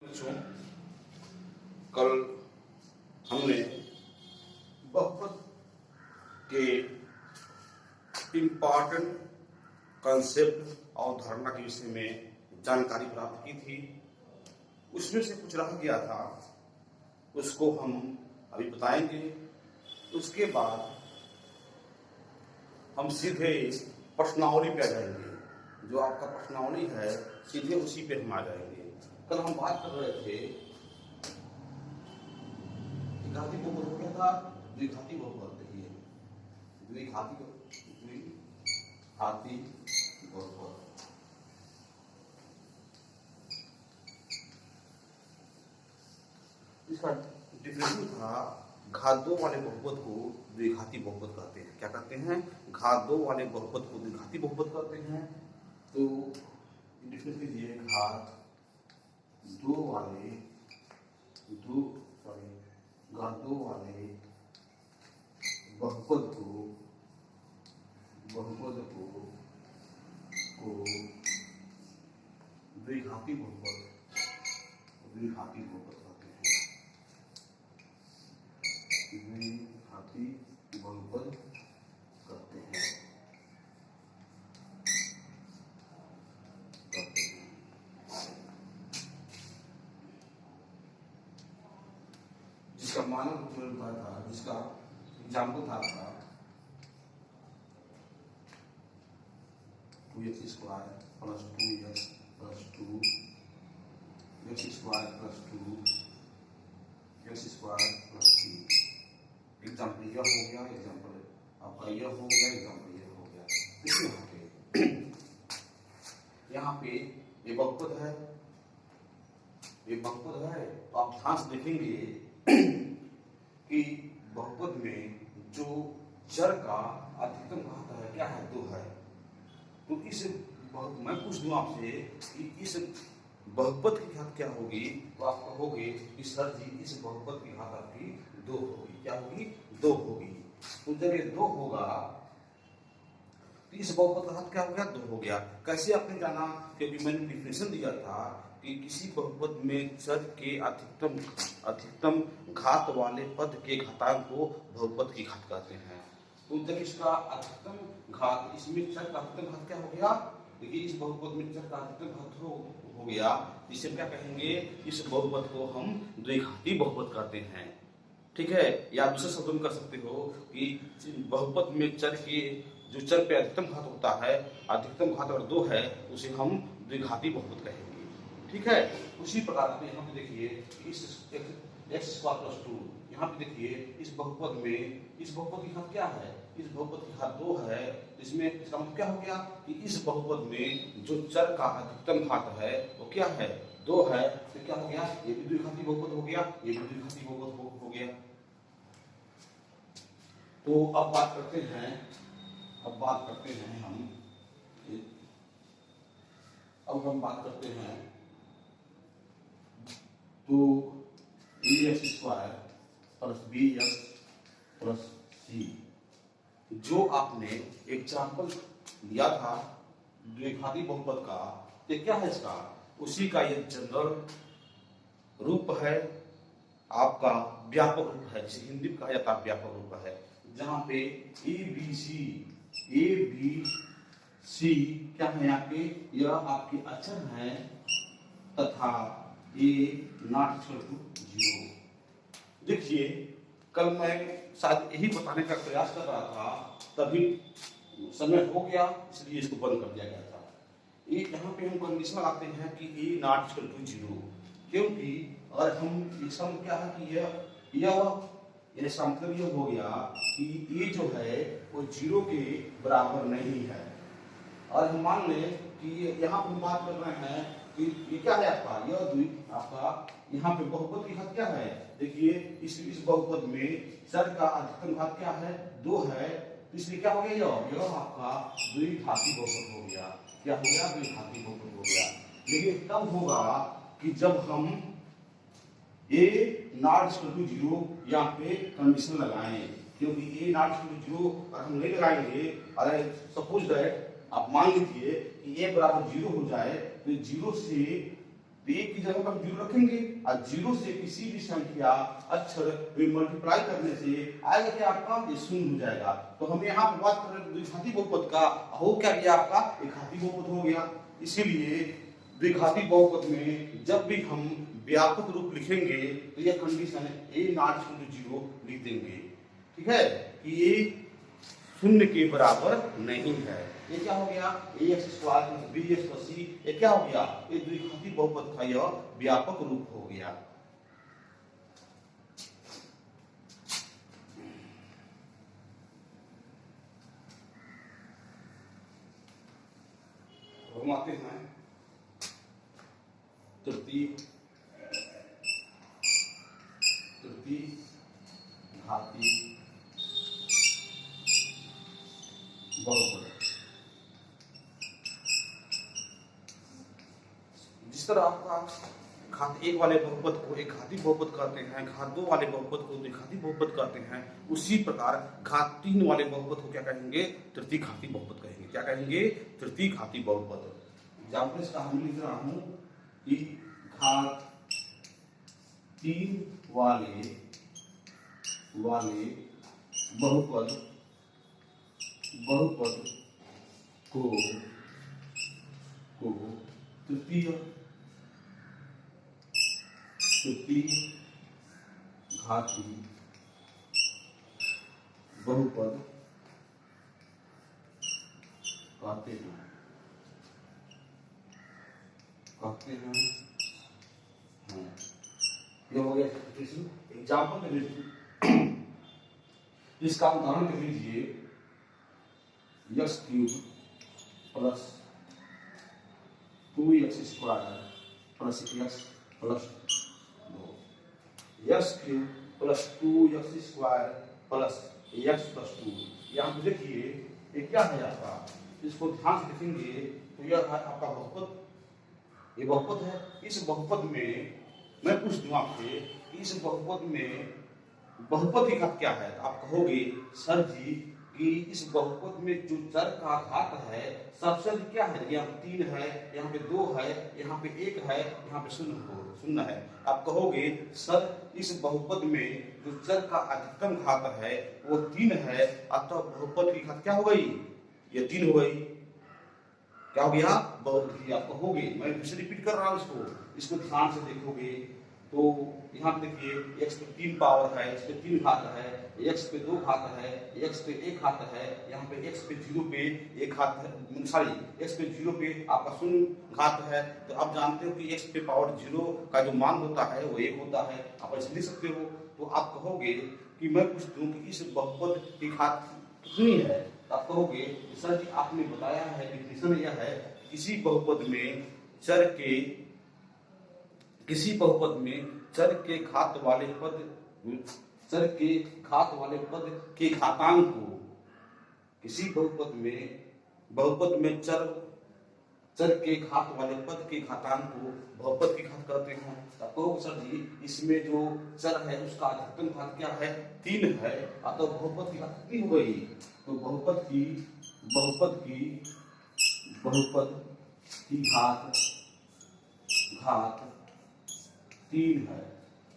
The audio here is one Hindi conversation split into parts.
बच्चों, कल हमने बहुपद के इम्पॉर्टेंट कंसेप्ट अवधारणा के विषय में जानकारी प्राप्त की थी। उसमें से कुछ रह गया था, उसको हम अभी बताएंगे। उसके बाद हम सीधे प्रश्नावली पे आ जाएंगे। जो आपका प्रश्नावली है सीधे उसी पे हम आ जाएंगे। कल हम बात कर रहे थे, द्विघाती बहुपद हो गया था, द्विघाती बहुपद। देखिए, द्विघाती बहुपद। इसका डिफिनेशन था, घात 2 वाले बहुपद को द्विघाती बहुपद कहते हैं। क्या कहते हैं? घात 2 वाले बहुपद को द्विघाती बहुपद कहते हैं। तो डिफिनेशन लीजिए, घात 2 वाले बहुपद को द्विघाती बहुपद कहते हैं। द्विघाती बहुपद कहते हैं। जिसका मानक रूप में बताया था, जिसका एग्जाम्पल था आपका 2x square plus 2x plus 2 x square plus 2 x square plus 3। Example यह हो गया, एग्जाम्पल आपका यह हो गया, एग्जाम्पल यह हो गया। देखिए यहाँ पे ये बहुपद है, तो आप ध्यान से देखेंगे कि बहुपद में जो चर का अधिकतम घात है क्या है? 2 है। तो मैं पूछ दूं आपसे कि इस बहुपद की घात क्या होगी? तो आप कहोगे कि सर जी, इस बहुपद की घात आपकी 2 होगी। क्या होगी? 2 होगी। तो जब ये 2 होगा तो इस बहुपद का घात क्या हो गया? 2 हो गया। कैसे आपने जाना? क्योंकि मैंने डिफिनेशन दिया था कि किसी बहुपद में चर के अधिकतम घात वाले पद के घातांक को बहुपद की घात कहते हैं। तो जब इसका अधिकतम घात, इसमें चर का अधिकतम घात क्या हो गया? देखिए, इस बहुपद में चर का अधिकतम घात हो गया, इसे क्या कहेंगे? इस बहुपद को हम द्विघाती बहुपद कहते हैं। ठीक है? या दूसरे शब्दों में कह सकते हो कि बहुपद में चर के जो चर पे अधिकतम घात होता है, अधिकतम घात अगर 2 है, उसे हम द्विघाती बहुपद कहेंगे। ठीक है? उसी प्रकार से यहाँ पे देखिए, इस x स्क्वायर प्लस 2, यहाँ पे देखिए इस बहुपद की घात क्या है? इस बहुपद की घात 2 है। इसमें इसका मतलब क्या हो गया कि इस बहुपद में जो चर का अधिकतम घात है वो क्या है? 2 है। तो क्या हो गया? ये भी द्विघाती बहुपद हो गया, ये भी द्विघाती बहुपद हो गया। तो अब बात करते हैं हम बात करते हैं तो ax square plus bx plus c, जो आपने एग्जाम्पल लिया था द्विघाती बहुपद का, ये क्या है? इसका उसी का ये जनरल रूप है, आपका व्यापक रूप है, जिसे हिंदी में कहा जाता है व्यापक रूप है, जहां पे ए बी सी क्या है? यहाँ पे यह आपके अचर है तथा ए नॉट इक्वल टू 0। देखिए, कल मैं शायद यही बताने का प्रयास कर रहा था, तभी समय हो गया, इसलिए इसको बंद कर दिया गया था। ये यहाँ पे हम कंडीशन लगाते हैं कि ए नॉट इक्वल टू 0, क्योंकि अगर हम इसका मतलब क्या है कि यह इसका मतलब यह हो गया कि ये जो है वो 0 के बराबर नहीं है। और हम मान लें कि यहाँ पर बात कर रहे हैं कि ये क्या है आपका? यह आपका यहाँ पे बहुपद की घात क्या है? देखिए, इस बहुपद में चर का अधिकतम घात क्या है? 2 है। तो इसलिए क्या हो गया? यह आपका द्विघाती बहुपद हो गया। क्या हो गया? द्विघाती बहुपद हो गया। लेकिन तब होगा कि जब हम a नॉट इक्वल टू 0 यहाँ पे कंडीशन लगाएं, क्योंकि a नॉट इक्वल टू 0 अगर हम नहीं लगाएंगे, अगर सपोज दैट आप मान लीजिए कि a बराबर 0 हो जाए, तो 0 से तो एक की जगह पर हम जीरो रखेंगे और जीरो से किसी भी संख्या अक्षर में मल्टीप्लाई करने से आएगा क्या आपका ये शून्य हो जाएगा। तो हम यहाँ पर बात कर रहे हैं द्विघाती बहुपद का, हो क्या गया आपका एकघाती बहुपद हो गया। इसीलिए द्विघाती बहुपद में जब भी हम व्यापक रूप लिखेंगे तो यह condition a not equal to 0 लिख देंगे, ठीक है, कि ये शून्य के बराबर नहीं है। ये क्या हो गया ax square plus bx plus c, ये क्या हो गया ये द्विघाती बहुपद का यह व्यापक रूप हो गया। हम आते हैं तृतीय घाती बहुपद। जिस तरह आपका घात एक वाले बहुपद को एक घाती बहुपद कहते हैं, घात दो वाले बहुपद को द्विघाती बहुपद कहते हैं, उसी प्रकार घात तीन वाले बहुपद को क्या कहेंगे तृतीय घाती बहुपद कहेंगे। क्या कहेंगे तृतीय घाती बहुपद। एग्जाम्पल इसका हम लिख रहा हूं कि घात तीन वाले बहुपद को तृतीय घाती बहुपद कहते हैं। ये हो गया एग्जाम्पल दे दीजिए। इसका उदाहरण दे लीजिए x cube plus 2x square plus x plus 2, x cube plus 2x square plus x plus 2। यहाँ पे देखिए ये क्या है आपका, इसको ध्यान से देखेंगे तो यह है आपका बहुपद, ये बहुपद है। इस बहुपद में मैं पूछ दूं आपसे इस बहुपद में बहुपद की घात क्या है, तो आप कहोगे सर जी कि इस बहुपद में जो चर का घात है सबसे अधिक क्या है, यहाँ 3 है, यहाँ पे 2 है, यहाँ पे 1 है, यहाँ पे 0 है। आप कहोगे सर इस बहुपद में जो चर का अधिकतम घात है वो 3 है, अतः बहुपद की घात क्या हो गई, ये 3 हो गई। क्या हो गया बहुपद। आप कहोगे, मैं फिर से रिपीट कर रहा हूँ इसको ध्यान से देखोगे तो यहाँ पे देखिए x पे 3 पावर है, x पे 3 घात है, x पे 2 घात है, x पे 1 घात है, यहाँ पे x पे 0 पे 1 घात है, सॉरी x पे 0 पे आपका 0 घात है। तो आप जानते हो कि x पे पावर 0 का जो मान होता है वो 1 होता है, आप ऐसे लिख सकते हो। तो आप कहोगे कि मैं पूछ दूं कि इस बहुपद की घात कितनी है, तो आप कहोगे सर जी आपने बताया है डिफिनेशन यह है किसी बहुपद में चर के घात वाले पद के घातांक को, किसी बहुपद में चर के घात वाले पद के घातांक को बहुपद की घात कहते हैं। तो सर जी इसमें जो चर है उसका अधिकतम घात क्या है 3 है, अतः बहुपद की घात कितनी हो गई, तो बहुपद की घात 3 है।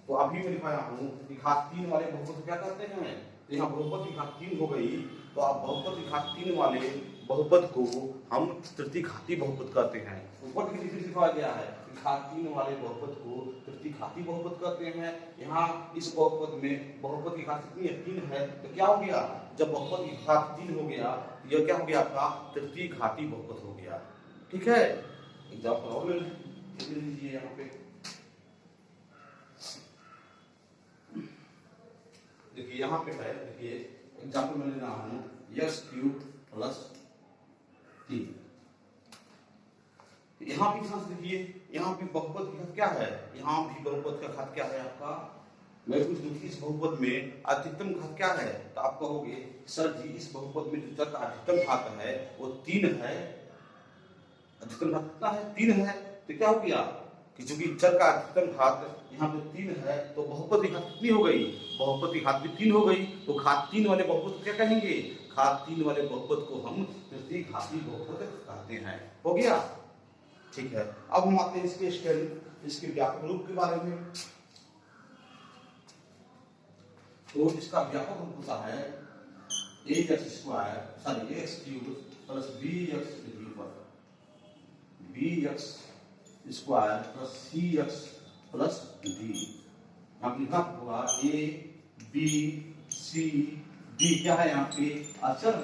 तो अभी मैं लिखाया हूं कि घात 3 वाले बहुपद को क्या कहते हैं, तो यहाँ बहुपद की घात 3 हो गई, तो आप बहुपद की घात 3 वाले बहुपद को हम तृतीय घाती बहुपद कहते हैं। ऊपर की डिफिनेशन लिखा गया है कि घात 3 वाले बहुपद को तृतीय घाती बहुपद कहते हैं। यहाँ इस बहुपद में बहुपद की घात कितनी है 3 है, तो क्या हो गया जब बहुपद की घात 3 हो गया यह क्या हो गया आपका तृतीय घाती बहुपद हो गया। ठीक है, एग्जाम्पल और ले लीजिए। यहाँ पे देखिए यहाँ पे है, देखिए एग्जाम्पल में ले रहा हूं x क्यूब प्लस 3। यहाँ भी ध्यान से देखिए, यहाँ भी बहुपद की घात क्या है, यहाँ भी बहुपद का घात क्या है आपका, मैं कुछ दूसरी इस बहुपद में अधिकतम घात क्या है, तो आप कहोगे सर जी इस बहुपद में जो चर का अधिकतम घात है वो 3 है, अधिकतम घात कितना है 3 है। तो क्या हो गया कि चूंकि चर का अधिकतम घात यहाँ पे 3 है तो बहुपद की घात कितनी हो गई, बहुपद की घात भी 3 हो गई। तो घात 3 वाले बहुपद को क्या कहेंगे, घात 3 वाले बहुपद को हम तृतीय घाती बहुपद कहते हैं। हो गया, ठीक है। अब हम आते हैं इसके स्टेप इसके व्यापक रूप के बारे में। तो इसका व्यापक रूप होता है ax square sorry ax cube plus bx bx square plus cx plus d। आप लिखा होगा a b c d क्या है यहाँ पे अचर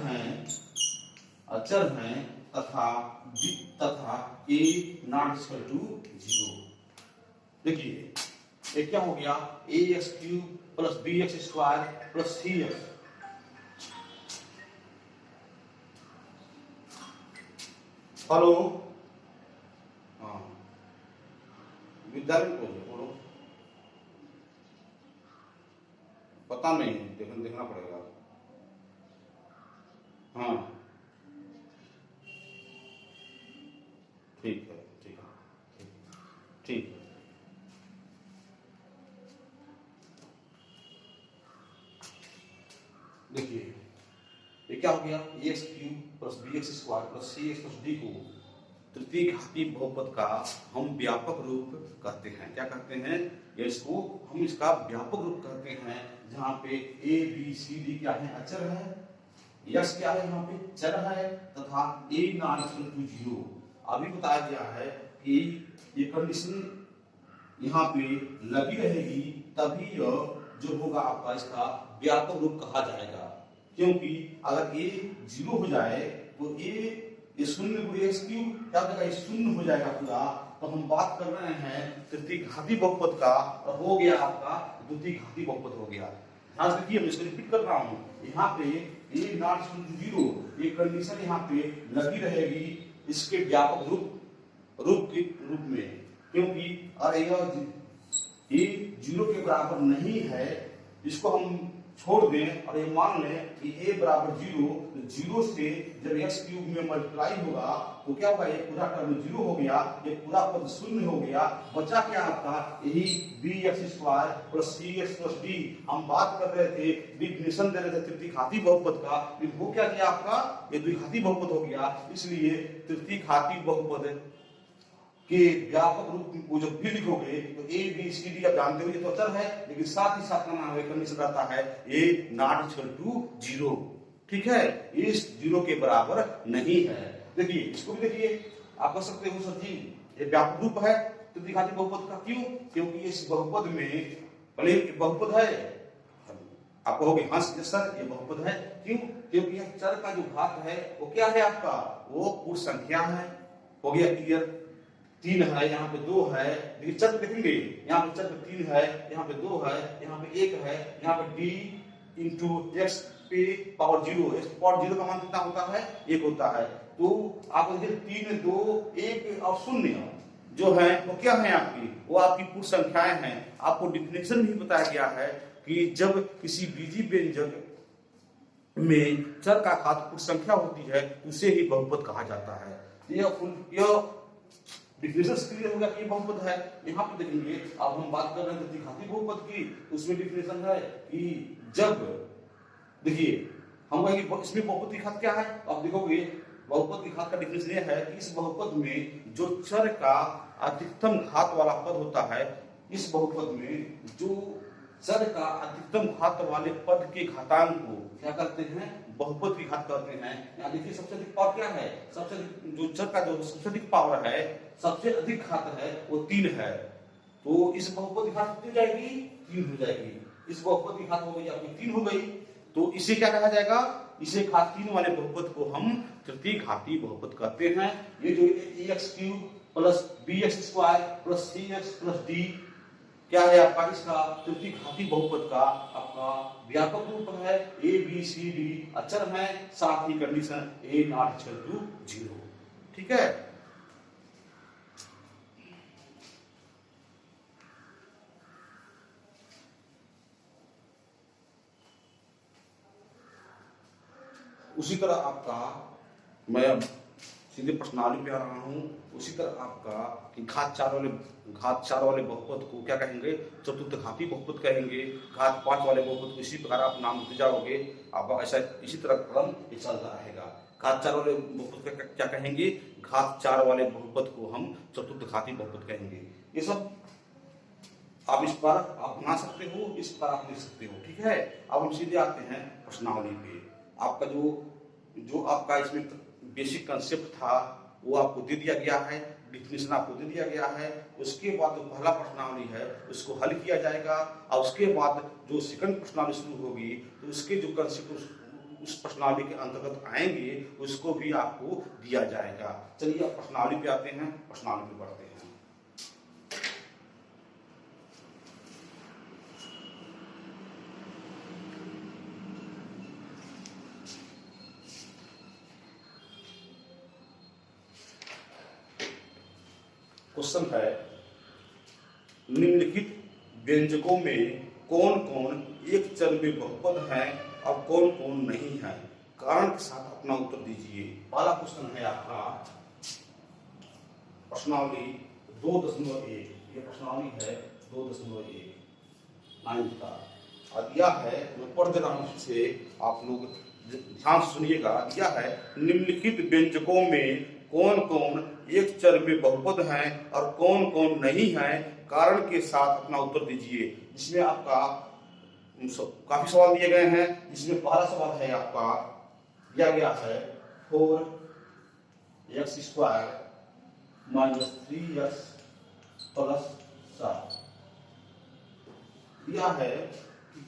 हैं तथा a नॉट इक्वल टू 0। देखिए ये क्या हो गया ax cube plus bx square plus cx। Hello हाँ विद्यार्थी बोलो पता नहीं देखना पड़ेगा। हाँ ठीक है ठीक है ठीक है। देखिए ये क्या हो गया X cube plus B X square plus C X plus D को तृतीय घाती बहुपद का हम व्यापक रूप कहते हैं। क्या कहते हैं इसको हम इसका व्यापक रूप कहते हैं जहाँ पे ए बी सी डी क्या है अचर है, यस क्या है यहाँ पे चर है तथा ए नॉट इक्वल टू 0। अभी बताया गया है कि ये कंडीशन यहाँ पे लगी रहेगी तभी यह जो होगा आपका इसका व्यापक रूप कहा जाएगा। क्योंकि अगर ए 0 हो जाए तो ये शून्य को एक्स क्यूब क्या हो जाएगा शून्य हो जाएगा पूरा। तो हम बात कर रहे हैं तृतीय घाती बहुपद का और हो गया आपका द्वितीय घाती बहुपद हो गया। ध्यान से देखिए मैं इसको रिपीट कर रहा हूँ यहाँ पे ए नॉट इक्वल टू 0 ये कंडीशन यहाँ पे लगी रहेगी इसके व्यापक रूप में। क्योंकि अरे ये 0 के बराबर नहीं है इसको हम छोड़ दें और ये मान लें कि a बराबर 0 तो 0 से जब x क्यूब में मल्टीप्लाई होगा तो क्या होगा ये पूरा टर्म 0 हो गया ये पूरा पद शून्य हो गया। बचा क्या आपका यही bx square plus cx plus d। हम बात कर रहे थे डिफिनेशन दे रहे थे तृतीय घाती बहुपद का वो क्या किया आपका ये द्विघाती बहुपद हो गया। इसलिए तृतीय घाती बहुपद के व्यापक रूप को जब भी लिखोगे तो ए बी सी डी आप जानते हो ये तो अचर है लेकिन साथ ही साथ का कंडीशन रहता है ए नॉट इक्वल टू 0। ठीक है इस 0 के बराबर नहीं है। देखिए इसको भी देखिए आप कह सकते हो सर जी ये व्यापक रूप है तृतीय घाती बहुपद का। क्यों क्योंकि इस बहुपद में भले बहुपद है आप कहोगे हाँ सर ये बहुपद है। क्यों क्योंकि यह चर का जो घात है वो क्या है आपका वो पूर्ण संख्या है। हो गया क्लियर 3 है यहाँ पे 2 है देखिए चर देखेंगे यहाँ पे चर 3 है यहाँ पे 2 है यहाँ पे 1 है यहाँ पे d इंटू एक्स पे पावर 0 एक्स पावर 0 का मान कितना होता है 1 होता है। तो आप देखिए 3 2 1 और 0 जो है वो क्या है आपकी वो आपकी पूर्ण संख्याएं हैं। आपको डिफिनेशन भी बताया गया है कि जब किसी बीजी व्यंजक में चर का घात पूर्ण संख्या होती है उसे ही बहुपद कहा जाता है। यह डिफिनेशन क्लियर होगा कि ये बहुपद है। यहाँ पे देखेंगे अब हम बात कर रहे हैं तृतीय घाती बहुपद की उसमें डिफिनेशन है कि जब देखिए हम कहेंगे इसमें बहुपद की घात क्या है आप देखोगे बहुपद की घात का डिफिनेशन यह है कि इस बहुपद में जो चर का अधिकतम घात वाला पद होता है इस बहुपद में जो चर का अधिकतम घात वाले पद के घातांक को क्या करते हैं बहुपद की घात करते हैं। यहाँ देखिए सबसे अधिक पावर क्या है सबसे जो चर का जो सबसे अधिक पावर है सबसे अधिक घात है वो 3 है। तो इस बहुपद की घात कितनी जाएगी 3 हो जाएगी। इस बहुपद की घात हो गई आपकी 3 हो गई तो इसे क्या कहा जाएगा इसे घात 3 वाले बहुपद को हम तृतीय घाती बहुपद कहते हैं। ये जो X cube plus B X square plus C X plus D क्या है आपका इसका तृतीय घाती बहुपद का आपका व्यापक रूप है ए बी सी डी अचर है साथ ही condition A not equal to 0। ठीक है उसी तरह आपका मैं अब सीधे प्रश्नावली पे आ रहा हूँ। उसी तरह आपका कि घात 4 वाले बहुपद को क्या कहेंगे चतुर्थ घाती बहुपद कहेंगे। घात 5 वाले बहुपद को इसी प्रकार आप नाम देते जाओगे आप ऐसा इसी तरह क्रम ये चलता रहेगा। घात 4 वाले बहुपद का क्या कहेंगे घात 4 वाले बहुपद को हम चतुर्थ घाती बहुपद कहेंगे। ये सब आप इस पर आप बना सकते हो, इस पर आप लिख सकते हो। ठीक है, अब हम सीधे आते हैं प्रश्नावली पे। आपका जो आपका इसमें बेसिक कंसेप्ट था वो आपको दे दिया गया है, डिफिनेशन आपको दे दिया गया है। उसके बाद जो पहला प्रश्नावली है उसको हल किया जाएगा, और उसके बाद जो सेकंड प्रश्नावली शुरू होगी तो उसके जो कंसेप्ट उस प्रश्नावली के अंतर्गत आएंगे उसको भी आपको दिया जाएगा। चलिए अब प्रश्नावली पे आते हैं, प्रश्नावली पे पढ़ते हैं। क्वेश्चन है, निम्नलिखित व्यंजकों में कौन कौन एक चर में बहुपद है और कौन कौन नहीं है, कारण के साथ अपना उत्तर दीजिए। पहला क्वेश्चन है आपका प्रश्नावली 2.1, ये प्रश्नावली है 2.1 9 का, और यह है, मैं पढ़ दे रहा हूं से आप लोग ध्यान से सुनिएगा। यह है, निम्नलिखित व्यंजकों में कौन कौन एक चर में बहुपद हैं और कौन कौन नहीं है, कारण के साथ अपना उत्तर दीजिए। जिसमें आपका काफी सवाल दिए गए हैं। जिसमें पहला सवाल है आपका दिया गया है 4x² - 3x + 7। यह है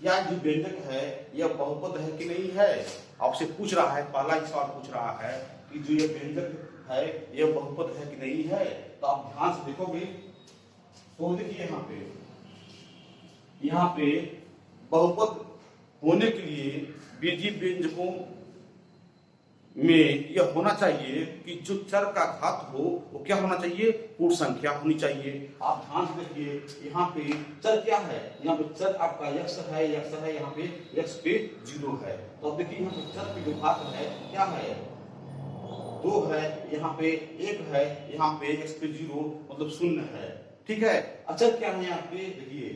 यह जो व्यंजक है यह बहुपद है कि नहीं है, आपसे पूछ रहा है। पहला ही सवाल पूछ रहा है कि जो ये व्यंजक है यह बहुपद है कि नहीं है। तो आप ध्यान से देखोगे तो देखिए यहाँ पे बहुपद होने के लिए बीजीय व्यंजकों में यह होना चाहिए कि जो चर का घात हो वो क्या होना चाहिए, पूर्ण संख्या होनी चाहिए। आप ध्यान से देखिए यहाँ पे चर क्या है, यहाँ पे चर आपका x है, यहाँ पे x पे 0 है। तो अब देखिए यहाँ पे चर की जो घात है क्या है, 2 है, यहाँ पे 1 है, यहाँ पे x पे 0 मतलब 0 है। ठीक है, अचर क्या है यहाँ पे देखिए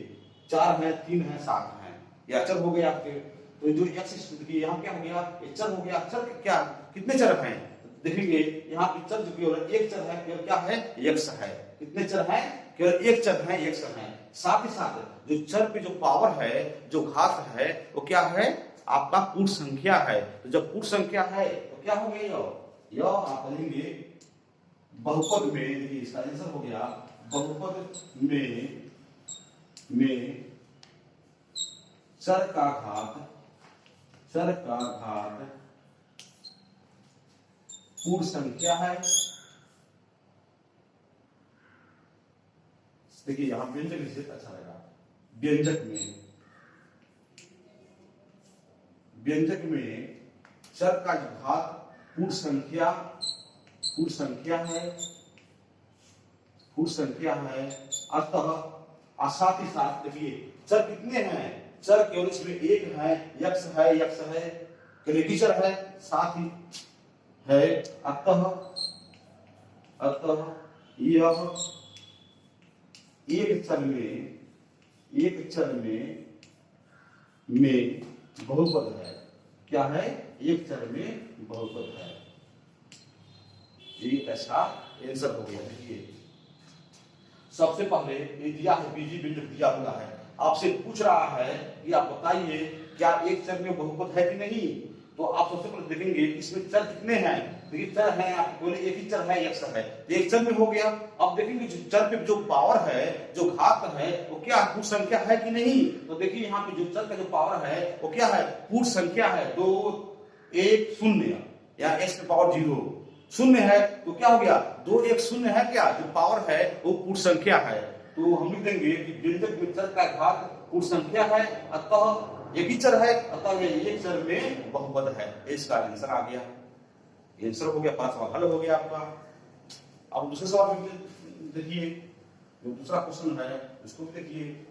4 है, 3 है, 7 है, ये अचर हो गया आपके। तो जो x देखिए यहाँ क्या हो गया, चर हो गया। चर क्या कितने चर हैं देखेंगे, यहाँ पे चर जो केवल एक चर है, केवल क्या है x है। कितने चर हैं, केवल एक चर है, x है। साथ ही साथ जो चर पे जो पावर है, जो घात है वो क्या है, आपका पूर्ण संख्या है। तो जब पूर्ण संख्या है तो क्या हो गया, यह आप कहेंगे बहुपद में, देखिए इसका आंसर हो गया बहुपद में चर का घात पूर्ण संख्या है। देखिए यहां व्यंजक निषेध अच्छा लगा, व्यंजक में चर का घात पूर्ण संख्या है, अतः साथ ही साथ देखिए चर कितने हैं, चर केवल इसमें एक है, x है, केवल चर है, साथ ही है, अतः यह एक चर में बहुपद है। क्या है, एक चर में बहुपद है। ये ऐसा आंसर हो गया। देखिए सबसे पहले ये दिया है, बीजीय व्यंजक दिया हुआ है, आपसे पूछ रहा है कि आप बताइए क्या एक चर में बहुपद है कि नहीं। तो आप सबसे पहले देखेंगे इसमें चर कितने हैं, देखिए चर है केवल एक ही चर है, x है, एक चर में हो गया। अब देखेंगे जो चर पे जो पावर है, जो घात है वो क्या पूर्ण संख्या है कि नहीं। तो देखिए यहाँ पे जो चर का जो पावर है वो क्या है, पूर्ण संख्या है। 2 1 0 या x पे पावर 0 है, तो क्या हो गया 2 1 0 है, क्या जो पावर है वो पूर्ण संख्या है। तो हम लिख देंगे कि व्यंजक में चर का घात पूर्ण संख्या है, अतः एक ही चर है, अतः यह एक चर में बहुपद है। इसका आंसर आ गया, आंसर हो गया, पहला सवाल हल हो गया आपका। अब दूसरे सवाल में देखिए, जो दूसरा क्वेश्चन है इसको भी देखिए।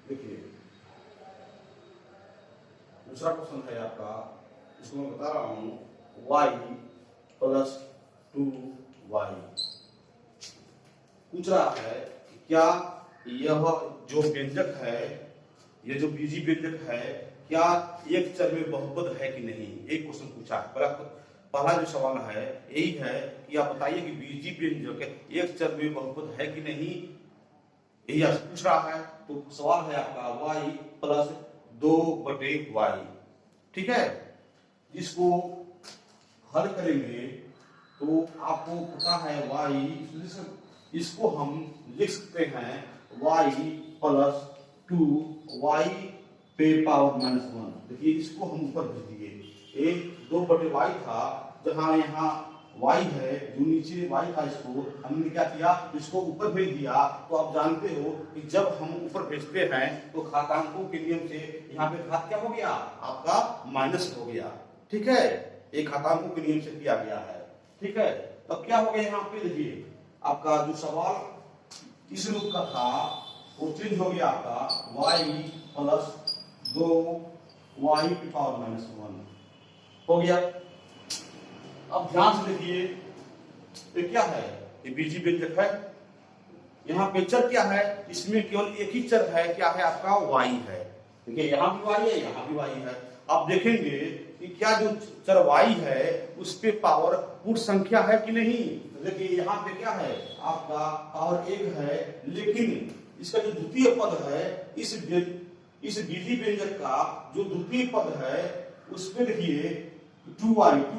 देखिए दूसरा क्वेश्चन है आपका, इसको मैं बता रहा हूं, y + 2y। पूछ रहा है कि क्या यह जो व्यंजक है, ये जो बीजी व्यंजक है, क्या एक चर में बहुपद है कि नहीं, एक क्वेश्चन पूछा है। पहला जो सवाल है यही है कि आप बताइए कि बीजी व्यंजक एक चर में बहुपद है कि नहीं, यही आपसे पूछ रहा है। तो सवाल है आपका y प्लस 2/y, ठीक है। इसको हल करेंगे तो आपको पता है y, इसको हम लिख सकते हैं y प्लस 2y पे पावर -1। देखिए इसको हम ऊपर भेज दिए, एक 2/y था, जहां यहाँ y है, जो नीचे y था, इसको हमने क्या किया, इसको ऊपर भेज दिया। तो आप जानते हो कि जब हम ऊपर भेजते हैं तो घातांकों के नियम से यहाँ पे घात क्या हो गया, आपका माइनस हो गया, ठीक है। एक घातांकों के नियम से किया गया है, ठीक है। तो क्या हो गया यहाँ पे, देखिए आपका जो सवाल इस रूप का था वो चेंज हो गया, आपका y प्लस 2y की पावर -1 हो गया। अब ध्यान से देखिए ये क्या है, ये बीजी व्यंजक है। यहाँ पे चर क्या है, इसमें केवल एक ही चर है, क्या है आपका y है। देखिए यहाँ भी y है, यहाँ भी y है। आप देखेंगे कि क्या जो चर y है उस पे पावर पूर्ण संख्या है कि नहीं। देखिए यहाँ पे क्या है, आपका पावर 1 है, लेकिन इसका जो द्वितीय पद है, इस बीजी व्यंजक का जो द्वितीय पद है उस पे देखिए 2y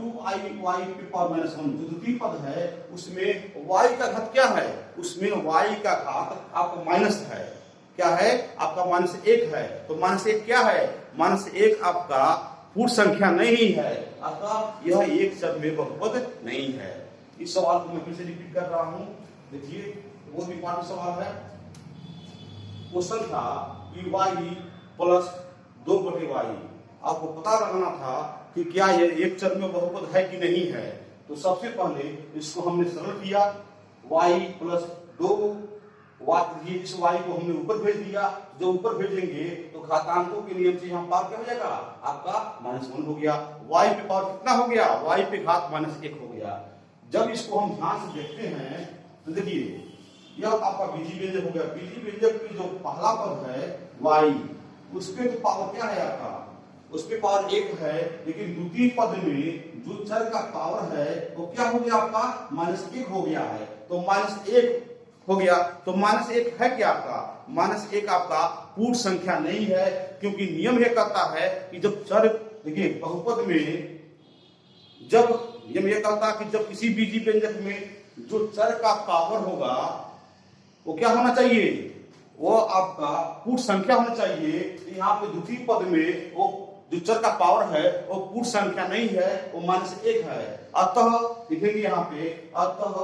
पे पावर -1 जो द्वितीय पद है, उसमें y का घात क्या है, उसमें y का घात आपका माइनस है, क्या है आपका -1 है। तो -1 क्या है, -1 आपका पूर्ण संख्या नहीं है, अतः यह एक चर में बहुपद नहीं है। इस सवाल को मैं फिर से रिपीट कर रहा हूं, देखिए बहुत इंपॉर्टेंट सवाल है। क्वेश्चन था कि y प्लस 2/y, आपको पता लगाना था कि क्या ये एक चर में बहुपद है कि नहीं है। तो सबसे पहले इसको हमने सरल किया, y प्लस 2, इस y को हमने ऊपर भेज दिया। जो ऊपर भेजेंगे तो घातांकों के नियम से यहाँ पावर क्या हो जाएगा, आपका -1 हो गया। y पे पावर कितना हो गया, y पे घात -1 हो गया। जब इसको हम ध्यान से देखते हैं तो देखिए यह आपका बीजी व्यंजक हो गया। बीजी व्यंजक की जो पहला पद है y, उस पे तो पावर क्या है आपका, उस पे पावर 1 है, लेकिन द्वितीय पद में जो चर का पावर है वो क्या हो गया आपका -1 हो गया है। तो -1 हो गया, तो -1 है क्या आपका, -1 आपका पूर्ण संख्या नहीं है, क्योंकि नियम यह कहता है कि जब चर, देखिए बहुपद में जब नियम यह कहता है कि जब किसी बीजी व्यंजक में जो चर का पावर होगा वो क्या होना चाहिए, वो आपका पूर्ण संख्या होना चाहिए। तो यहाँ पे द्वितीय पद में वो जो चर का पावर है वो पूर्ण संख्या नहीं है, वो -1 है। अतः लिखेंगे यहाँ पे, अतः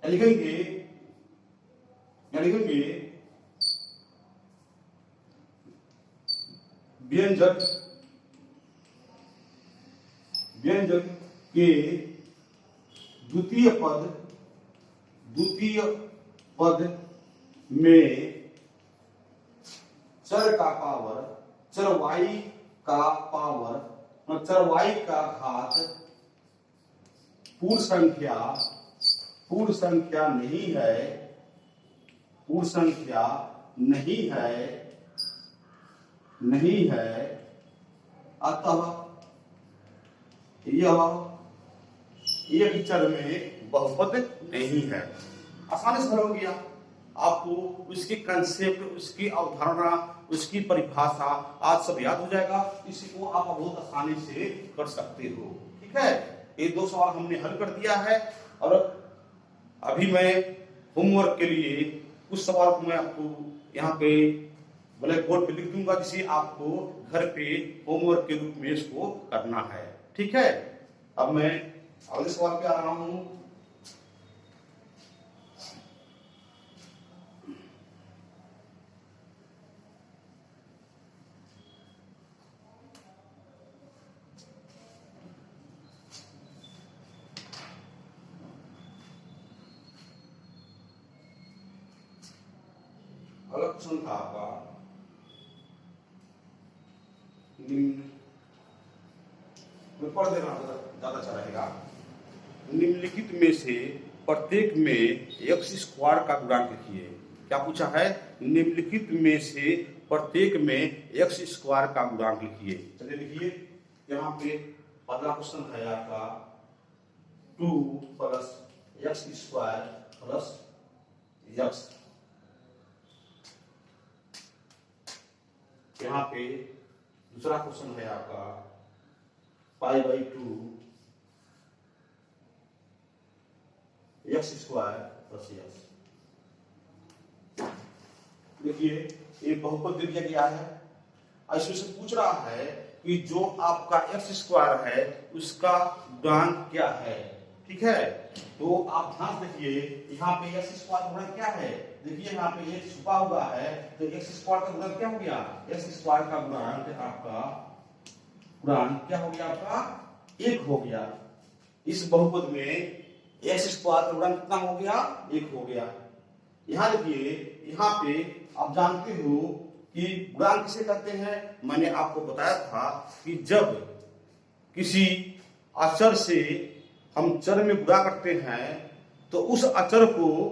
लिखेंगे व्यंजक के द्वितीय पद में चर का पावर, चर y का पावर, चर y का घात पूर्ण संख्या नहीं है, अतः यह एक चर में बहुपद नहीं है। आसानी से हल हो गया। आपको उसकी कंसेप्ट, उसकी अवधारणा, उसकी परिभाषा आज सब याद हो जाएगा। इसी को आप बहुत आसानी से कर सकते हो, ठीक है। ये 2 सवाल हमने हल कर दिया है, और अभी मैं होमवर्क के लिए कुछ सवाल को मैं आपको यहाँ पे ब्लैक बोर्ड पे लिख दूंगा, जिसे आपको घर पे होमवर्क के रूप में इसको करना है, ठीक है। अब मैं अगले सवाल पे आ रहा हूं। अगला क्वेश्चन था आपका, मैं पढ़ दे रहा हूं, ज्यादा अच्छा रहेगा। निम्नलिखित में से प्रत्येक में एक्स स्क्वायर का गुणांक लिखिए। क्या पूछा है? निम्नलिखित में से प्रत्येक में एक्स स्क्वायर का गुणांक लिखिए। चलिए लिखिए। यहाँ पे पहला क्वेश्चन है आपका 2 plus x square plus x. यहाँ पे दूसरा क्वेश्चन है आपका pi by 2 x square plus x. देखिए ये बहुपद दे दिया गया है, इसमें से पूछ रहा है कि जो आपका एक्स स्क्वायर है उसका गुणांक क्या है। ठीक है, तो आप ध्यान से देखिए यहाँ पे एक्स स्क्वायर का गुणांक क्या है। देखिए यहाँ पे एक छुपा हुआ है, तो एक्स स्क्वायर का गुणांक क्या हो गया? एक्स स्क्वायर का गुणांक आपका गुणांक क्या हो गया? आपका 1 हो गया। इस बहुपद में एक्स स्क्वायर का गुणांक कितना हो गया? 1 हो गया। यहाँ देखिए यहाँ पे आप जानते हो कि गुणांक किसे कहते हैं। मैंने आपको बताया था कि जब किसी अचर से हम चर में गुणा करते हैं तो उस अचर को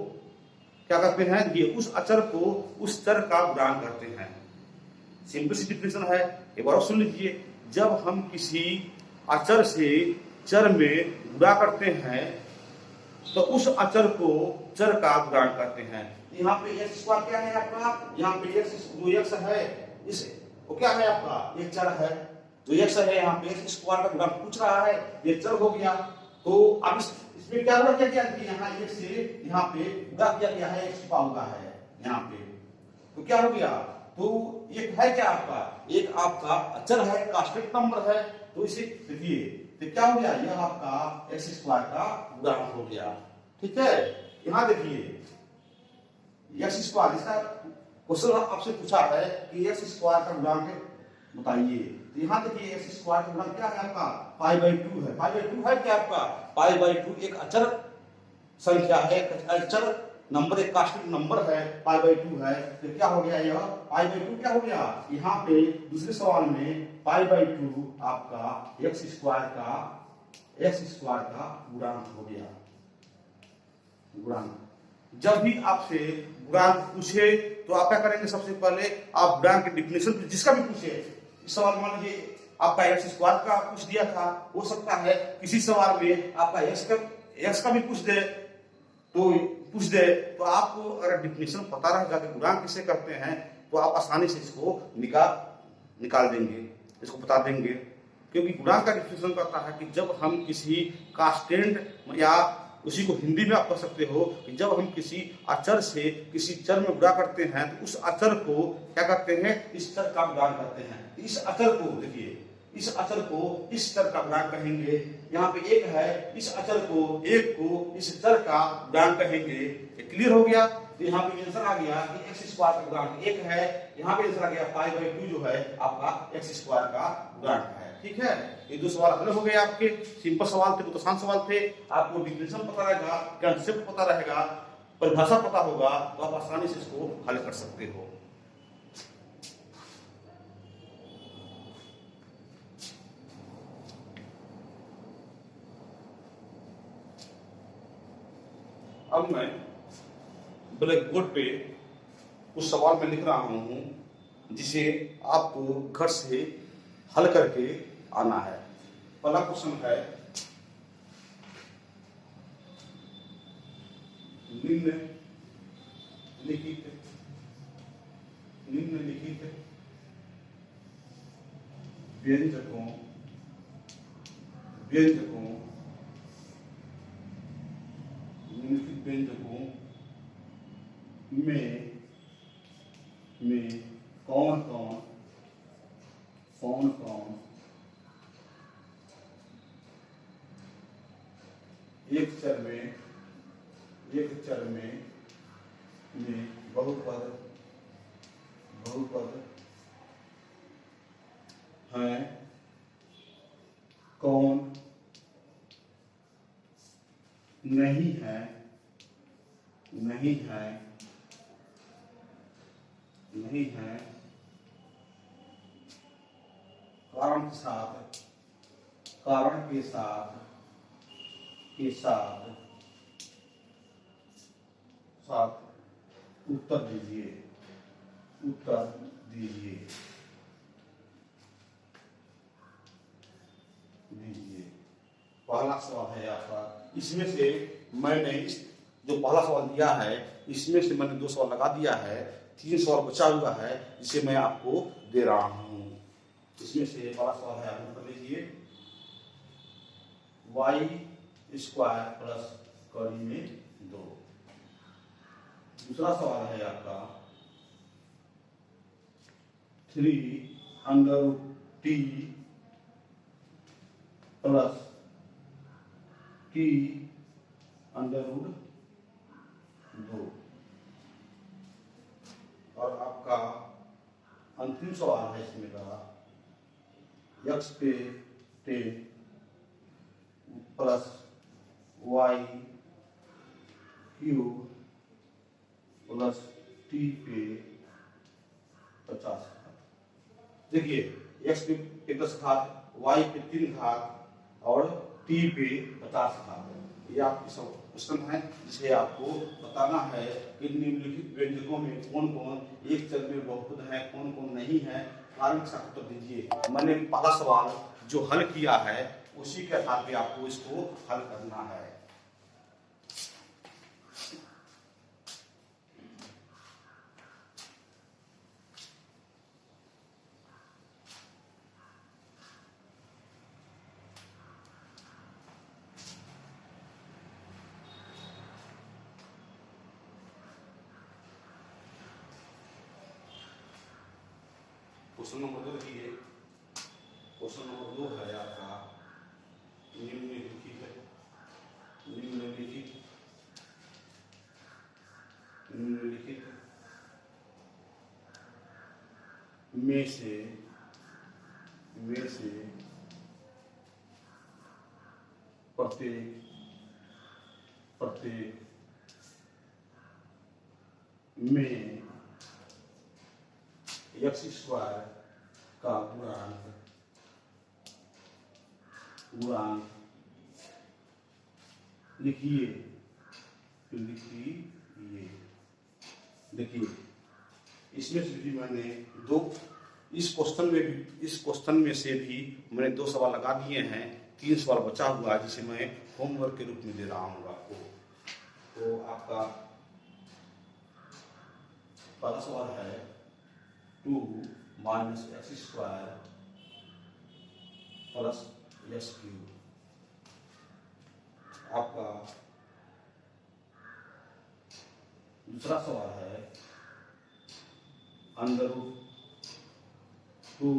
क्या कहते हैं? ये उस अचर को उस चर का गुणांक करते हैं। सिंपल सी डिफिनेशन है, एक बार सुन लीजिए। जब हम किसी अचर से चर में गुणा करते हैं तो उस अचर को चर का गुणांक करते हैं। यहाँ पे एक्स स्क्वायर क्या है आपका? यहाँ पे एक्स जो एक्स है इस वो क्या है आपका? एक चर है। जो एक्स है यहाँ पे एक्स स्क्वायर का गुणांक पूछ रहा है, ये चर हो गया। तो अब इसमें क्या हुआ? क्या यहाँ एक से यहाँ पे गुणा किया गया है, एक छुपा हुआ है यहाँ पे, तो क्या हो गया? तो एक है क्या आपका? एक आपका अचर है, कांस्टेंट नंबर है। तो इसे देखिए तो क्या हो गया? यह आपका एक्स स्क्वायर का गुणांक हो गया। ठीक है, यहाँ देखिए एक्स स्क्वायर, इसका क्वेश्चन आपसे पूछा है कि एक्स स्क्वायर का गुणांक बताइए। तो यहाँ देखिए एक्स स्क्वायर का गुणांक क्या है आपका? पाई बाई 2 है। पाई बाई 2 है क्या आपका? पाई बाई 2 एक अचर संख्या है, अचर नंबर, एक कांस्टेंट नंबर है, पाई बाई 2 है। तो क्या हो गया? यह पाई बाई 2 क्या हो गया? यहाँ पे दूसरे सवाल में पाई बाई 2 आपका एक्स स्क्वायर का गुणांक हो गया। गुणांक जब भी आपसे गुणांक पूछे तो आप क्या करेंगे? सबसे पहले आप गुणांक की डिफिनेशन जिसका भी पूछे, इस सवाल मान लीजिए आपका एक्स स्क्वायर का पूछ दिया था, हो सकता है किसी सवाल में आपका एक्स का भी पूछ दे, तो आपको अगर डिफिनेशन पता रहेगा कि गुणांक किसे करते हैं तो आप आसानी से इसको निकाल देंगे, इसको बता देंगे। क्योंकि गुणांक का डिफिनेशन कहता है कि जब हम किसी कांस्टेंट या उसी को हिंदी में आप कह सकते हो कि जब हम किसी अचर से किसी चर में गुणा करते हैं तो उस अचर को क्या करते हैं? इस चर का गुणांक करते हैं। इस अचर को देखिए, इस अचर को इस चर का गुणांक कहेंगे। यहाँ पे एक है, इस अचर को एक को इस चर का गुणांक कहेंगे। क्लियर हो गया? तो यहाँ पे आंसर आ गया कि एक्स स्क्वायर का गुणांक 1 है। यहाँ पे आंसर आ गया पाई बाई 2 जो है आपका एक्स स्क्वायर का गुणांक है। ठीक है, ये 2 सवाल हल हो गए आपके। सिंपल सवाल थे, बहुत आसान सवाल थे। आपको डिफिनेशन पता रहेगा, कंसेप्ट पता रहेगा, परिभाषा पता होगा तो आप आसानी से इसको हल कर सकते हो। अब मैं ब्लैक बोर्ड पे उस सवाल में लिख रहा हूं जिसे आपको घर से हल करके आना है। पहला क्वेश्चन है निम्नलिखित व्यंजकों में कौन कौन एक चर में बहुपद हैं, कौन नहीं है कारण के साथ साथ उत्तर दीजिए, उत्तर दीजिए, दीजिए। पहला सवाल है आपका, इसमें से मैंने जो पहला सवाल दिया है इसमें से मैंने 2 सवाल लगा दिया है, 3 सवाल बचा हुआ है जिसे मैं आपको दे रहा हूं। इसमें से पहला सवाल है, आप कर लीजिए, y स्क्वायर प्लस कड़ी में 2। दूसरा सवाल है आपका 3√t प्लस t √2। और आपका अंतिम सवाल है इसमें का x पे 10 plus y cube plus t पे 50। देखिए x पे 10 घात, y पे 3 घात और t पे 50 घात। ये आपकी सब क्वेश्चन है जिसे आपको बताना है कि निम्नलिखित व्यंजकों में कौन कौन एक चर में बहुपद है, कौन कौन नहीं है। कारण के साथ उत्तर दीजिए। मैंने पहला सवाल जो हल किया है उसी के आधार पे आपको इसको हल करना है। क्वेश्चन नंबर 2 देखिए, क्वेश्चन नंबर 2 है आपका निम्नलिखित में से प्रत्येक में x स्क्वायर का गुणांक लिखिए। देखिए इसमें से भी मैंने इस क्वेश्चन में से भी मैंने 2 सवाल लगा दिए हैं, 3 सवाल बचा हुआ है जिसे मैं होमवर्क के रूप में दे रहा हूँ आपको। तो आपका पहला सवाल है 2 minus x square plus x cube. आपका दूसरा सवाल है √2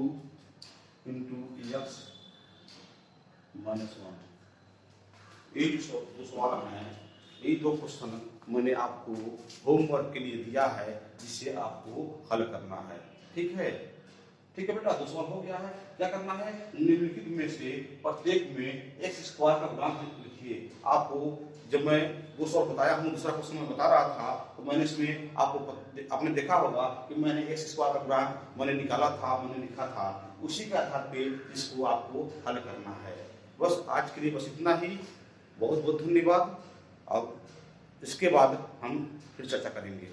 इंटू x माइनस 1। ये जो 2 सवाल हैं, ये 2 क्वेश्चन मैंने आपको होमवर्क के लिए दिया है जिसे आपको हल करना है। ठीक है बेटा, 2 सवाल हो गया है। क्या करना है, निम्नलिखित में से प्रत्येक में x स्क्वायर का गुणांक लिखिए। आपको जब मैं 2 सवाल बताया हूँ, दूसरा क्वेश्चन मैं बता रहा था, तो मैंने इसमें आपने देखा होगा कि मैंने x स्क्वायर का गुणांक मैंने निकाला था, मैंने लिखा था। उसी के आधार पे इसको आपको हल करना है। बस आज के लिए बस इतना ही। बहुत बहुत धन्यवाद। अब इसके बाद हम फिर चर्चा करेंगे।